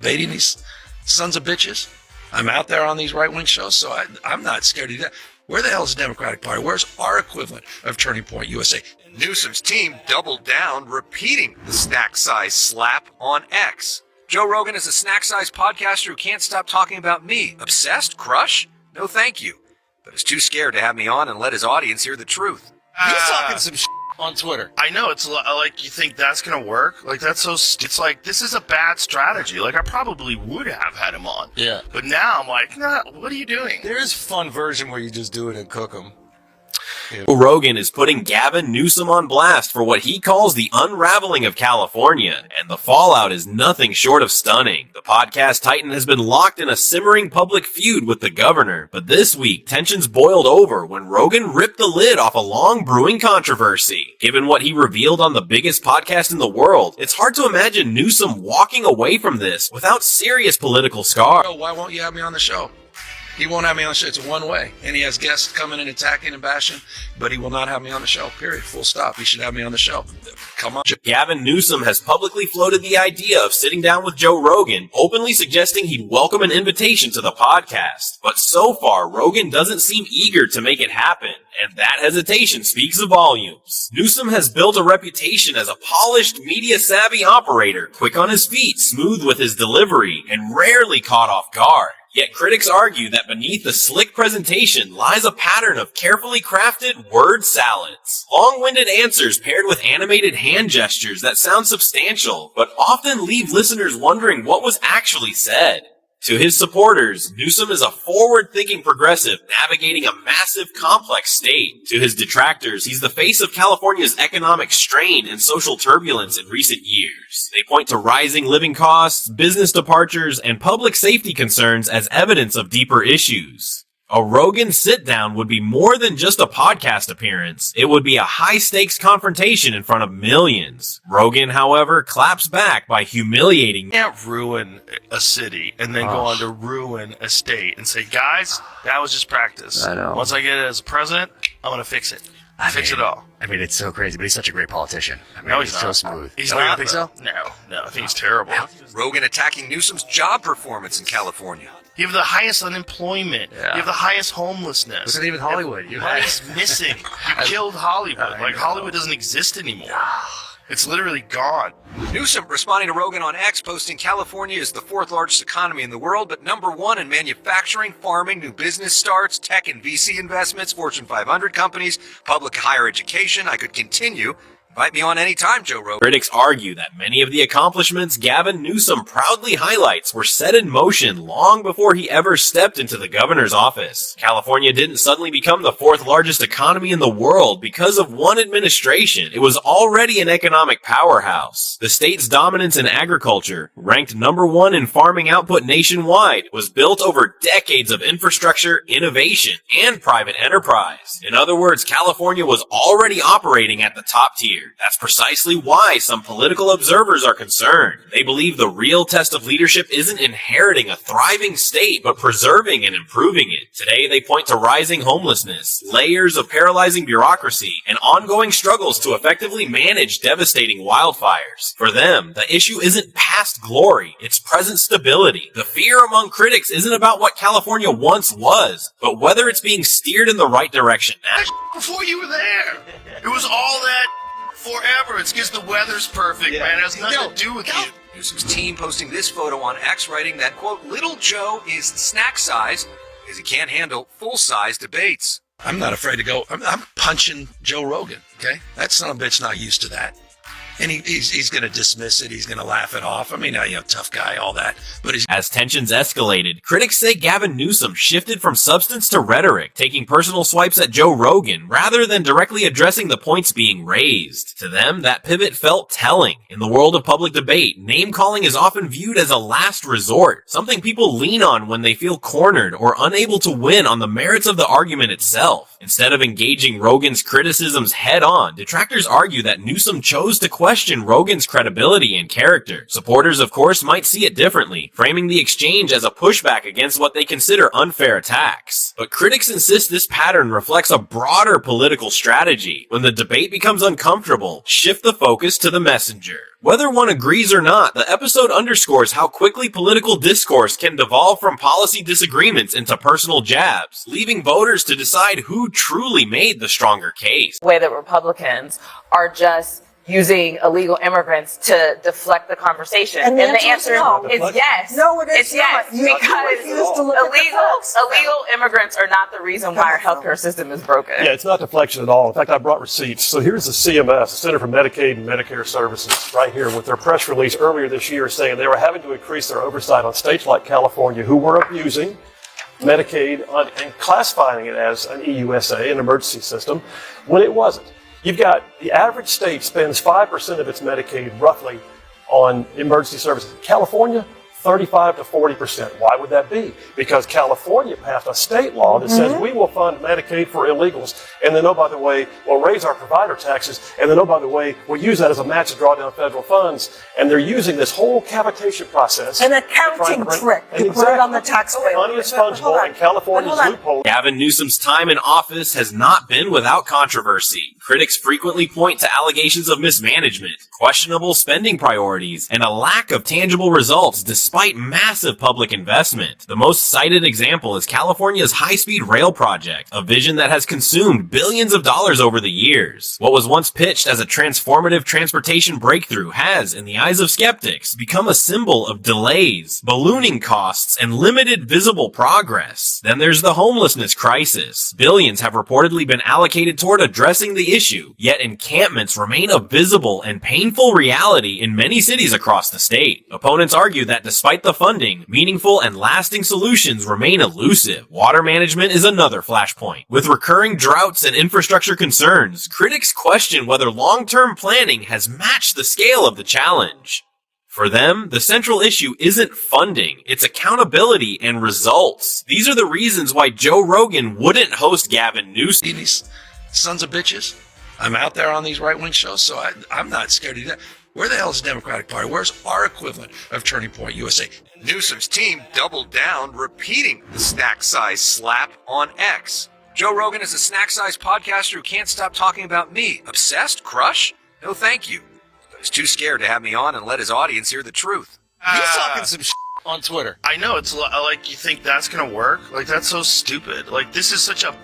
debating these sons of bitches. I'm out there on these right-wing shows, so I'm not scared to do that. Where the hell is the Democratic Party? Where's our equivalent of Turning Point USA? Newsom's team doubled down, repeating the snack-size slap on X. Joe Rogan is a snack-sized podcaster who can't stop talking about me. Obsessed? Crush? No thank you. But is too scared to have me on and let his audience hear the truth. He's talking some shit on Twitter. I know, it's like, you think that's gonna work? Like, that's so, it's like, this is a bad strategy. Like, I probably would have had him on. Yeah. But now I'm like, nah, what are you doing? There is a fun version where you just do it and cook them. Joe Rogan is putting Gavin Newsom on blast for what he calls the unraveling of California, and the fallout is nothing short of stunning. The podcast titan has been locked in a simmering public feud with the governor, but this week tensions boiled over when Rogan ripped the lid off a long brewing controversy. Given what he revealed on the biggest podcast in the world, it's hard to imagine Newsom walking away from this without serious political scars. Oh, why won't you have me on the show? He won't have me on the show. It's one way. And he has guests coming and attacking and bashing, but he will not have me on the show, period. Full stop. He should have me on the show. Come on. Gavin Newsom has publicly floated the idea of sitting down with Joe Rogan, openly suggesting he'd welcome an invitation to the podcast. But so far, Rogan doesn't seem eager to make it happen, and that hesitation speaks volumes. Newsom has built a reputation as a polished, media-savvy operator, quick on his feet, smooth with his delivery, and rarely caught off guard. Yet critics argue that beneath the slick presentation lies a pattern of carefully crafted word salads. Long-winded answers paired with animated hand gestures that sound substantial, but often leave listeners wondering what was actually said. To his supporters, Newsom is a forward-thinking progressive navigating a massive, complex state. To his detractors, he's the face of California's economic strain and social turbulence in recent years. They point to rising living costs, business departures, and public safety concerns as evidence of deeper issues. A Rogan sit-down would be more than just a podcast appearance. It would be a high-stakes confrontation in front of millions. Rogan, however, claps back by humiliating. You can't ruin a city and then go on to ruin a state and say, guys, that was just practice. I know. Once I get it as president, I'm going to fix it. Fix it all. I mean, it's so crazy, but he's such a great politician. I mean, No, he's he's so not. smooth. He's You not. don't think so? No, I think he's terrible. Rogan attacking Newsom's job performance in California. You have the highest unemployment. Yeah. You have the highest homelessness. Look at even Hollywood. Money's missing. You killed Hollywood. I Like, know. Hollywood doesn't exist anymore. It's literally gone. Newsom responding to Rogan on X, posting California is the fourth largest economy in the world, but number one in manufacturing, farming, new business starts, tech and VC investments, Fortune 500 companies, public higher education. I could continue. Invite me on anytime, Joe Rogan. Critics argue that many of the accomplishments Gavin Newsom proudly highlights were set in motion long before he ever stepped into the governor's office. California didn't suddenly become the fourth largest economy in the world because of one administration. It was already an economic powerhouse. The state's dominance in agriculture, ranked number one in farming output nationwide, was built over decades of infrastructure, innovation, and private enterprise. In other words, California was already operating at the top tier. That's precisely why some political observers are concerned. They believe the real test of leadership isn't inheriting a thriving state, but preserving and improving it. Today, they point to rising homelessness, layers of paralyzing bureaucracy, and ongoing struggles to effectively manage devastating wildfires. For them, the issue isn't past glory, it's present stability. The fear among critics isn't about what California once was, but whether it's being steered in the right direction now. Before you were there, it was all that forever. It's because the weather's perfect, man. It has nothing to do with you. Newsom's team posting this photo on X, writing that, quote, little Joe is snack size because he can't handle full-size debates. I'm not afraid to go. I'm punching Joe Rogan, okay? That son of a bitch not used to that. And he's going to dismiss it. He's going to laugh it off. I mean, tough guy, all that. But he's... As tensions escalated, critics say Gavin Newsom shifted from substance to rhetoric, taking personal swipes at Joe Rogan rather than directly addressing the points being raised. To them, that pivot felt telling. In the world of public debate, name-calling is often viewed as a last resort, something people lean on when they feel cornered or unable to win on the merits of the argument itself. Instead of engaging Rogan's criticisms head-on, detractors argue that Newsom chose to question question Rogan's credibility and character. Supporters, of course, might see it differently, framing the exchange as a pushback against what they consider unfair attacks. But critics insist this pattern reflects a broader political strategy. When the debate becomes uncomfortable, shift the focus to the messenger. Whether one agrees or not, the episode underscores how quickly political discourse can devolve from policy disagreements into personal jabs, leaving voters to decide who truly made the stronger case. Way that Republicans are just using illegal immigrants to deflect the conversation. And the answer is yes. No, it is it's yes. not. You refuse to look at the facts. Illegal immigrants are not the reason why our healthcare system is broken. Yeah, it's not deflection at all. In fact, I brought receipts. So here's the CMS, the Center for Medicaid and Medicare Services, right here with their press release earlier this year saying they were having to increase their oversight on states like California who were abusing Medicaid and classifying it as an EUSA, an emergency system, when it wasn't. You've got the average state spends 5% of its Medicaid roughly on emergency services. California, 35 to 40%. Why would that be? Because California passed a state law that says we will fund Medicaid for illegals, and then, oh, by the way, we'll raise our provider taxes, and then, oh, by the way, we'll use that as a match to draw down federal funds. And they're using this whole capitation process. An accounting trick to put it on the taxpayer. Money is fungible, and California's loophole. Gavin Newsom's time in office has not been without controversy. Critics frequently point to allegations of mismanagement, questionable spending priorities, and a lack of tangible results despite massive public investment. The most cited example is California's high-speed rail project, a vision that has consumed billions of dollars over the years. What was once pitched as a transformative transportation breakthrough has, in the eyes of skeptics, become a symbol of delays, ballooning costs, and limited visible progress. Then there's the homelessness crisis. Billions have reportedly been allocated toward addressing the issue, yet encampments remain a visible and painful reality in many cities across the state. Opponents argue that despite the funding, meaningful and lasting solutions remain elusive. Water management is another flashpoint. With recurring droughts and infrastructure concerns, critics question whether long-term planning has matched the scale of the challenge. For them, the central issue isn't funding, it's accountability and results. These are the reasons why Joe Rogan wouldn't host Gavin Newsom. These sons of bitches. I'm out there on these right-wing shows, so I'm not scared to do that. Where the hell is the Democratic Party? Where's our equivalent of Turning Point USA? Newsom's team doubled down, repeating the snack-size slap on X. Joe Rogan is a snack-sized podcaster who can't stop talking about me. Obsessed? Crush? No thank you. But he's too scared to have me on and let his audience hear the truth. He's talking some on Twitter. I know, it's like, you think that's gonna work? Like, that's so stupid. Like, this is such a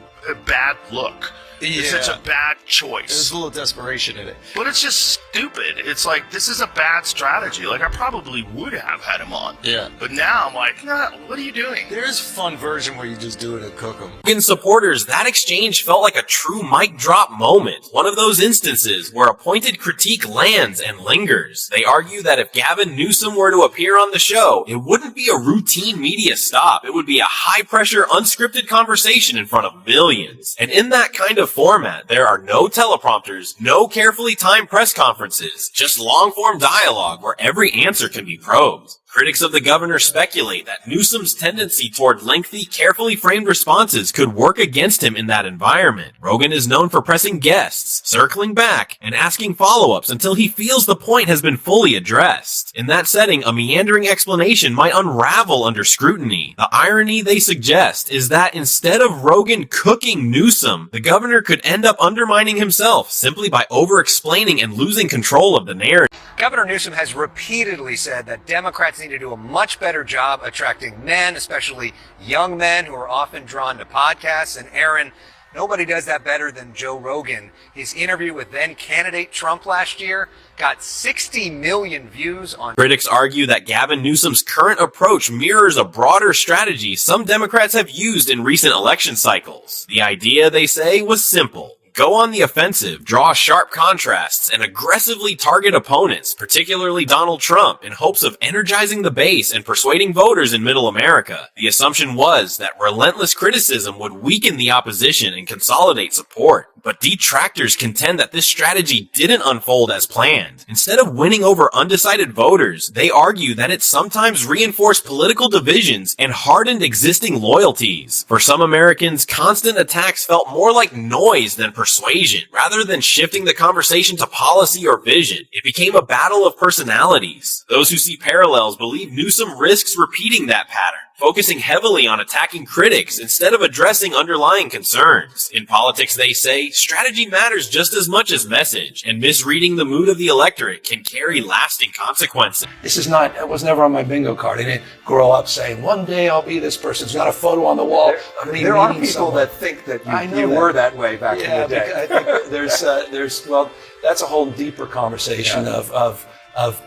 bad look. It's such a bad choice. There's a little desperation in it. But it's just stupid. It's like, this is a bad strategy. Like, I probably would have had him on. Yeah. But now I'm like, nah, what are you doing? There's a fun version where you just do it and cook them. In supporters, that exchange felt like a true mic drop moment. One of those instances where a pointed critique lands and lingers. They argue that if Gavin Newsom were to appear on the show, it wouldn't be a routine media stop. It would be a high-pressure, unscripted conversation in front of millions. And in that kind of format, there are no teleprompters, no carefully timed press conferences, just long-form dialogue where every answer can be probed. Critics of the governor speculate that Newsom's tendency toward lengthy, carefully framed responses could work against him in that environment. Rogan is known for pressing guests, circling back, and asking follow-ups until he feels the point has been fully addressed. In that setting, a meandering explanation might unravel under scrutiny. The irony they suggest is that instead of Rogan cooking Newsom, the governor could end up undermining himself simply by over-explaining and losing control of the narrative. Governor Newsom has repeatedly said that Democrats need to do a much better job attracting men, especially young men who are often drawn to podcasts. And Aaron, nobody does that better than Joe Rogan. His interview with then candidate Trump last year got 60 million views on. Critics argue that Gavin Newsom's current approach mirrors a broader strategy some Democrats have used in recent election cycles. The idea, they say, was simple. Go on the offensive, draw sharp contrasts, and aggressively target opponents, particularly Donald Trump, in hopes of energizing the base and persuading voters in Middle America. The assumption was that relentless criticism would weaken the opposition and consolidate support. But detractors contend that this strategy didn't unfold as planned. Instead of winning over undecided voters, they argue that it sometimes reinforced political divisions and hardened existing loyalties. For some Americans, constant attacks felt more like noise than persuasion, rather than shifting the conversation to policy or vision. It became a battle of personalities. Those who see parallels believe Newsom risks repeating that pattern, focusing heavily on attacking critics instead of addressing underlying concerns. In politics, they say, strategy matters just as much as message, and misreading the mood of the electorate can carry lasting consequences. It was never on my bingo card. I didn't grow up saying, one day I'll be this person. It's not a photo on the wall of me There are meeting people someone. that think that you that. were that way back in the day. I think well, that's a whole deeper conversation of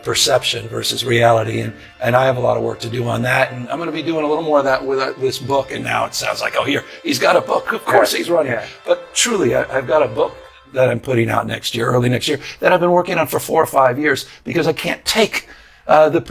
perception versus reality, and I have a lot of work to do on that, and I'm going to be doing a little more of that with this book. And now it sounds like, he's got a book. Of course he's running. Yeah. But truly, I've got a book that I'm putting out early next year, that I've been working on for 4 or 5 years, because I can't take the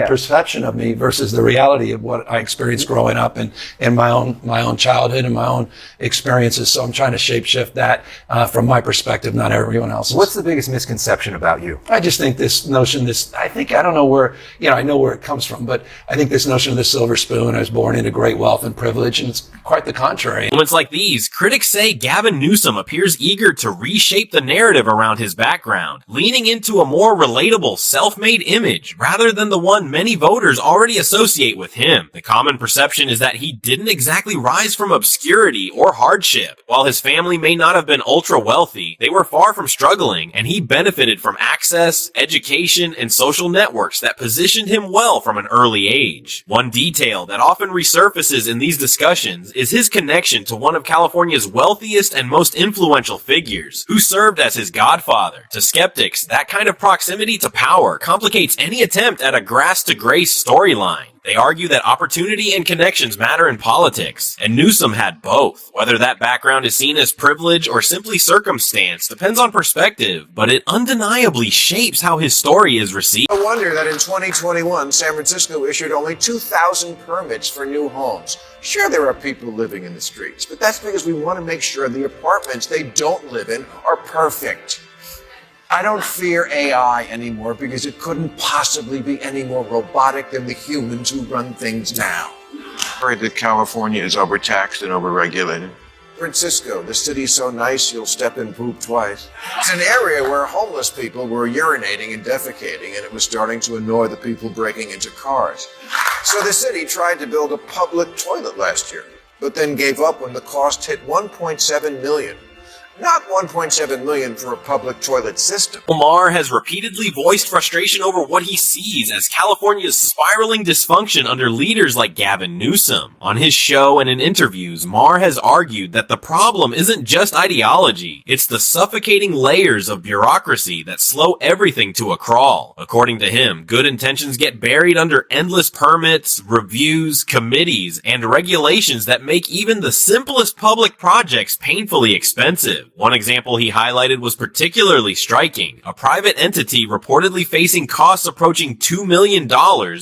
perception of me versus the reality of what I experienced growing up and in my own childhood and my own experiences. So I'm trying to shape-shift that from my perspective, not everyone else's. What's the biggest misconception about you? I just think this notion, I don't know where, I know where it comes from, but I think this notion of the silver spoon, I was born into great wealth and privilege, and it's quite the contrary. Moments like these, critics say Gavin Newsom appears eager to reshape the narrative around his background, leaning into a more relatable, self-made image rather than the one many voters already associate with him. The common perception is that he didn't exactly rise from obscurity or hardship. While his family may not have been ultra wealthy, they were far from struggling, and he benefited from access, education, and social networks that positioned him well from an early age. One detail that often resurfaces in these discussions is his connection to one of California's wealthiest and most influential figures, who served as his godfather. To skeptics, that kind of proximity to power complicates any attempt at a grass-to-grace storyline. They argue that opportunity and connections matter in politics, and Newsom had both. Whether that background is seen as privilege or simply circumstance depends on perspective, but it undeniably shapes how his story is received. No wonder that in 2021, San Francisco issued only 2,000 permits for new homes. Sure, there are people living in the streets, but that's because we want to make sure the apartments they don't live in are perfect. I don't fear AI anymore because it couldn't possibly be any more robotic than the humans who run things now. Heard that California is overtaxed and overregulated. Francisco, the city's so nice you'll step in poop twice. It's an area where homeless people were urinating and defecating, and it was starting to annoy the people breaking into cars. So the city tried to build a public toilet last year, but then gave up when the cost hit $1.7 million. Not $1.7 million for a public toilet system. Maher has repeatedly voiced frustration over what he sees as California's spiraling dysfunction under leaders like Gavin Newsom. On his show and in interviews, Maher has argued that the problem isn't just ideology, it's the suffocating layers of bureaucracy that slow everything to a crawl. According to him, good intentions get buried under endless permits, reviews, committees, and regulations that make even the simplest public projects painfully expensive. One example he highlighted was particularly striking. A private entity reportedly facing costs approaching $2 million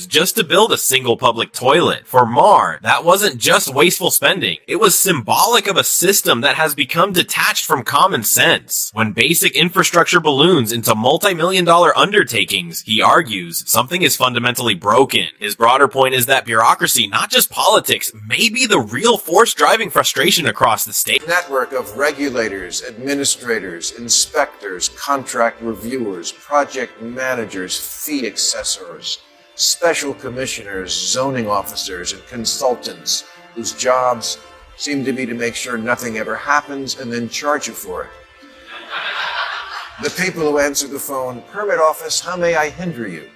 just to build a single public toilet. For Maher, that wasn't just wasteful spending. It was symbolic of a system that has become detached from common sense. When basic infrastructure balloons into multi-million-dollar undertakings, he argues, something is fundamentally broken. His broader point is that bureaucracy, not just politics, may be the real force driving frustration across the state. Network of regulators, administrators, inspectors, contract reviewers, project managers, fee assessors, special commissioners, zoning officers, and consultants whose jobs seem to be to make sure nothing ever happens and then charge you for it. The people who answer the phone, "Permit office, how may I hinder you?"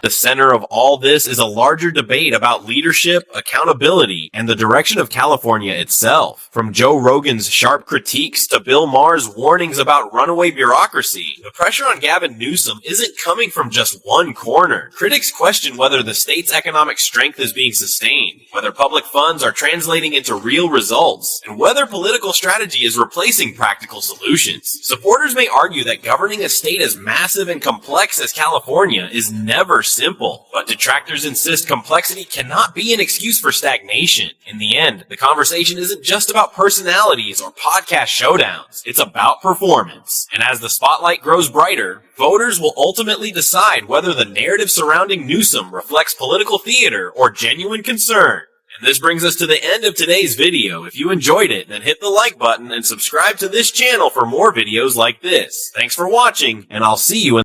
The center of all this is a larger debate about leadership, accountability, and the direction of California itself. From Joe Rogan's sharp critiques to Bill Maher's warnings about runaway bureaucracy, the pressure on Gavin Newsom isn't coming from just one corner. Critics question whether the state's economic strength is being sustained, whether public funds are translating into real results, and whether political strategy is replacing practical solutions. Supporters may argue that governing a state as massive and complex as California is never simple, but detractors insist complexity cannot be an excuse for stagnation. In the end, the conversation isn't just about personalities or podcast showdowns, it's about performance. And as the spotlight grows brighter, voters will ultimately decide whether the narrative surrounding Newsom reflects political theater or genuine concern. And this brings us to the end of today's video. If you enjoyed it, then hit the like button and subscribe to this channel for more videos like this. Thanks for watching, and I'll see you in